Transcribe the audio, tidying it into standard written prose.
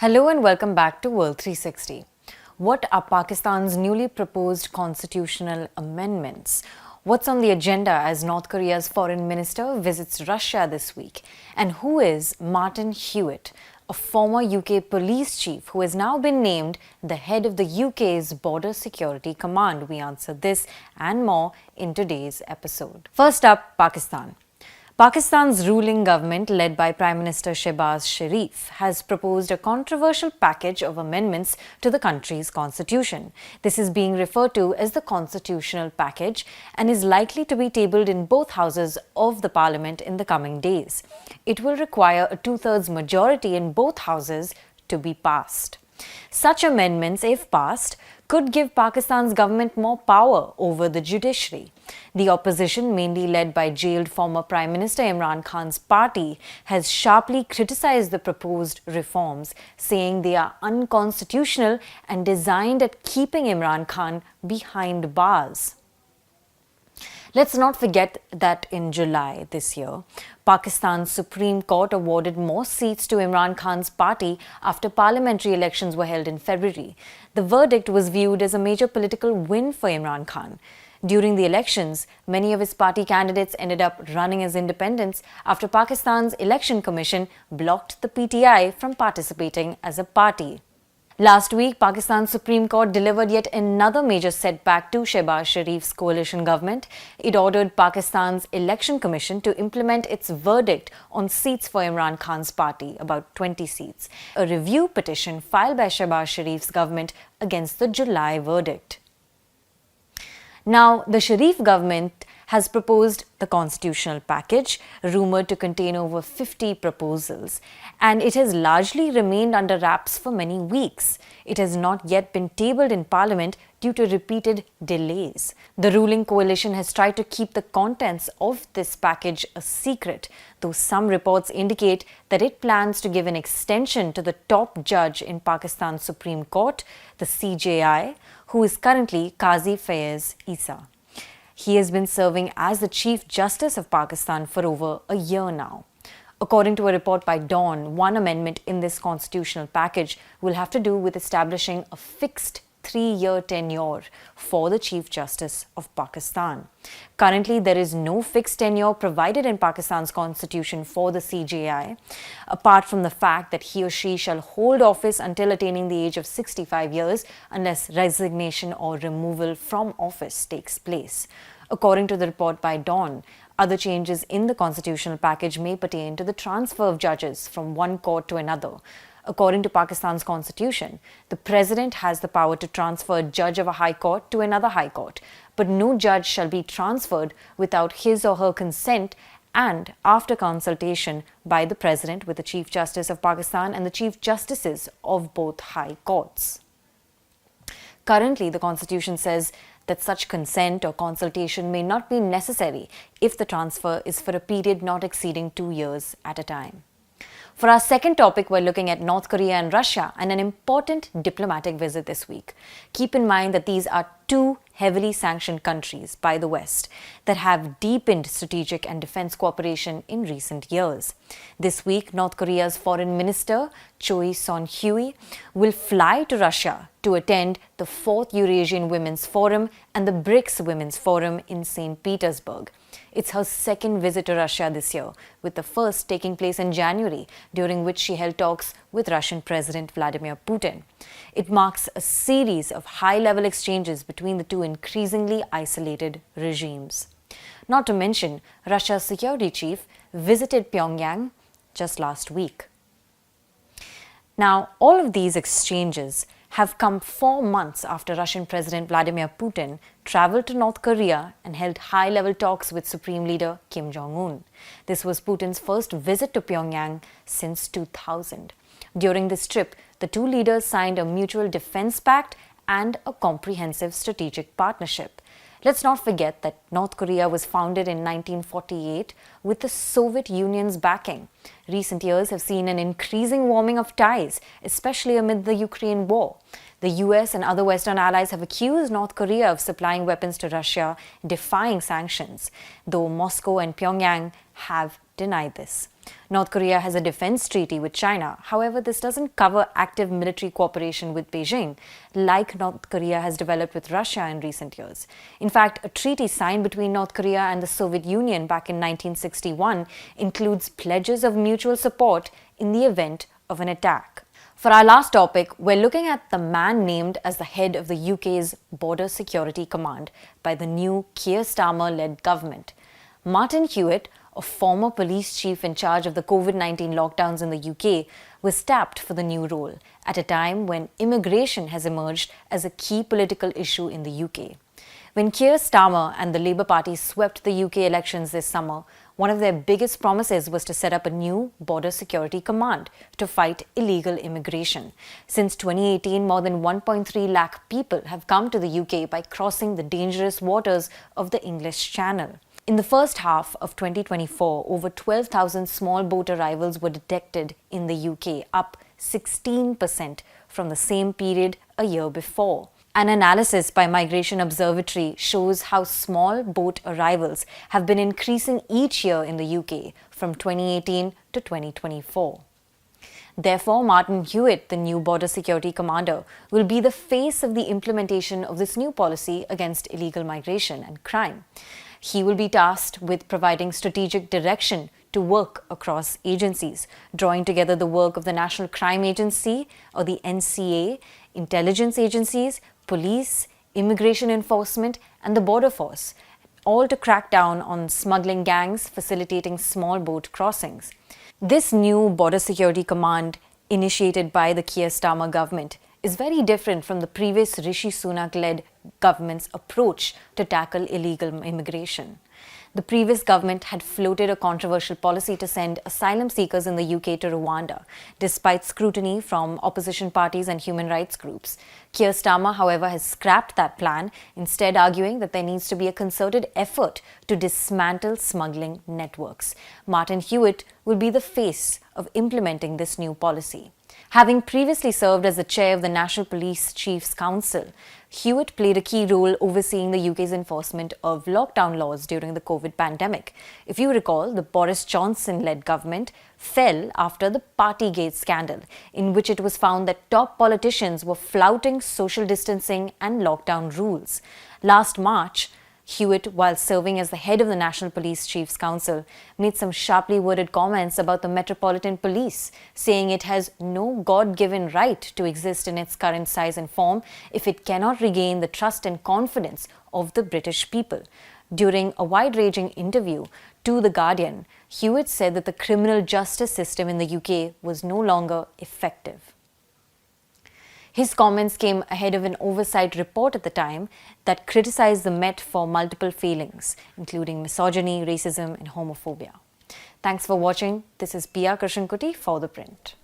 Hello and welcome back to World 360. What are Pakistan's newly proposed constitutional amendments? What's on the agenda as North Korea's foreign minister visits Russia this week? And who is Martin Hewitt, a former UK police chief who has now been named the head of the UK's Border Security Command? We answer this and more in today's episode. First up, Pakistan. Pakistan's ruling government, led by Prime Minister Shehbaz Sharif, has proposed a controversial package of amendments to the country's constitution. This is being referred to as the constitutional package and is likely to be tabled in both houses of the parliament in the coming days. It will require a two-thirds majority in both houses to be passed. Such amendments, if passed, could give Pakistan's government more power over the judiciary. The opposition, mainly led by jailed former Prime Minister Imran Khan's party, has sharply criticized the proposed reforms, saying they are unconstitutional and designed at keeping Imran Khan behind bars. Let's not forget that in July this year, Pakistan's Supreme Court awarded more seats to Imran Khan's party after parliamentary elections were held in February. The verdict was viewed as a major political win for Imran Khan. During the elections, many of his party candidates ended up running as independents after Pakistan's Election Commission blocked the PTI from participating as a party. Last week, Pakistan's Supreme Court delivered yet another major setback to Shehbaz Sharif's coalition government. It ordered Pakistan's Election Commission to implement its verdict on seats for Imran Khan's party, about 20 seats, a review petition filed by Shehbaz Sharif's government against the July verdict. Now, the Sharif government has proposed the constitutional package, rumoured to contain over 50 proposals, and it has largely remained under wraps for many weeks. It has not yet been tabled in Parliament due to repeated delays. The ruling coalition has tried to keep the contents of this package a secret, though some reports indicate that it plans to give an extension to the top judge in Pakistan's Supreme Court, the CJI, who is currently Qazi Faiz Isa. He has been serving as the Chief Justice of Pakistan for over a year now. According to a report by Dawn, one amendment in this constitutional package will have to do with establishing a fixed 3-year tenure for the Chief Justice of Pakistan. Currently, there is no fixed tenure provided in Pakistan's constitution for the CJI, apart from the fact that he or she shall hold office until attaining the age of 65 years unless resignation or removal from office takes place. According to the report by Dawn, other changes in the constitutional package may pertain to the transfer of judges from one court to another. According to Pakistan's constitution, the president has the power to transfer a judge of a high court to another high court, but no judge shall be transferred without his or her consent and after consultation by the president with the Chief Justice of Pakistan and the Chief Justices of both high courts. Currently, the constitution says that such consent or consultation may not be necessary if the transfer is for a period not exceeding 2 years at a time. For our second topic, we're looking at North Korea and Russia and an important diplomatic visit this week. Keep in mind that these are two heavily sanctioned countries by the West that have deepened strategic and defense cooperation in recent years. This week, North Korea's Foreign Minister, Choi Son-hui, will fly to Russia to attend the 4th Eurasian Women's Forum and the BRICS Women's Forum in St. Petersburg. It's her second visit to Russia this year, with the first taking place in January, during which she held talks with Russian President Vladimir Putin. It marks a series of high-level exchanges between the two increasingly isolated regimes. Not to mention, Russia's security chief visited Pyongyang just last week. Now, all of these exchanges have come 4 months after Russian President Vladimir Putin traveled to North Korea and held high-level talks with Supreme Leader Kim Jong-un. This was Putin's first visit to Pyongyang since 2000. During this trip, the two leaders signed a mutual defense pact and a comprehensive strategic partnership. Let's not forget that North Korea was founded in 1948 with the Soviet Union's backing. Recent years have seen an increasing warming of ties, especially amid the Ukraine war. The US and other Western allies have accused North Korea of supplying weapons to Russia, defying sanctions, though Moscow and Pyongyang have denied this. North Korea has a defense treaty with China. However, this doesn't cover active military cooperation with Beijing, like North Korea has developed with Russia in recent years. In fact, a treaty signed between North Korea and the Soviet Union back in 1961 includes pledges of mutual support in the event of an attack. For our last topic, we're looking at the man named as the head of the UK's Border Security Command by the new Keir Starmer-led government. Martin Hewitt, a former police chief in charge of the COVID-19 lockdowns in the UK, was tapped for the new role at a time when immigration has emerged as a key political issue in the UK. When Keir Starmer and the Labour Party swept the UK elections this summer, one of their biggest promises was to set up a new border security command to fight illegal immigration. Since 2018, more than 1.3 lakh people have come to the UK by crossing the dangerous waters of the English Channel. In the first half of 2024, over 12,000 small boat arrivals were detected in the UK, up 16% from the same period a year before. An analysis by Migration Observatory shows how small boat arrivals have been increasing each year in the UK from 2018 to 2024. Therefore, Martin Hewitt, the new Border Security Commander, will be the face of the implementation of this new policy against illegal migration and crime. He will be tasked with providing strategic direction to work across agencies, drawing together the work of the National Crime Agency or the NCA, intelligence agencies, police, immigration enforcement, and the border force, all to crack down on smuggling gangs facilitating small boat crossings. This new Border Security Command, initiated by the Keir Starmer government, is very different from the previous Rishi Sunak-led government's approach to tackle illegal immigration. The previous government had floated a controversial policy to send asylum seekers in the UK to Rwanda, despite scrutiny from opposition parties and human rights groups. Keir Starmer, however, has scrapped that plan, instead arguing that there needs to be a concerted effort to dismantle smuggling networks. Martin Hewitt will be the face of implementing this new policy. Having previously served as the chair of the National Police Chiefs Council, Hewitt played a key role overseeing the UK's enforcement of lockdown laws during the COVID pandemic. If you recall, the Boris Johnson-led government fell after the Partygate scandal, in which it was found that top politicians were flouting social distancing and lockdown rules. Last March, Hewitt, while serving as the head of the National Police Chiefs Council, made some sharply worded comments about the Metropolitan Police, saying it has no God-given right to exist in its current size and form if it cannot regain the trust and confidence of the British people. During a wide-ranging interview to The Guardian, Hewitt said that the criminal justice system in the UK was no longer effective. His comments came ahead of an oversight report at the time that criticized the Met for multiple failings, including misogyny, racism, and homophobia. Thanks for watching. This is Pia Krishnankutty for ThePrint.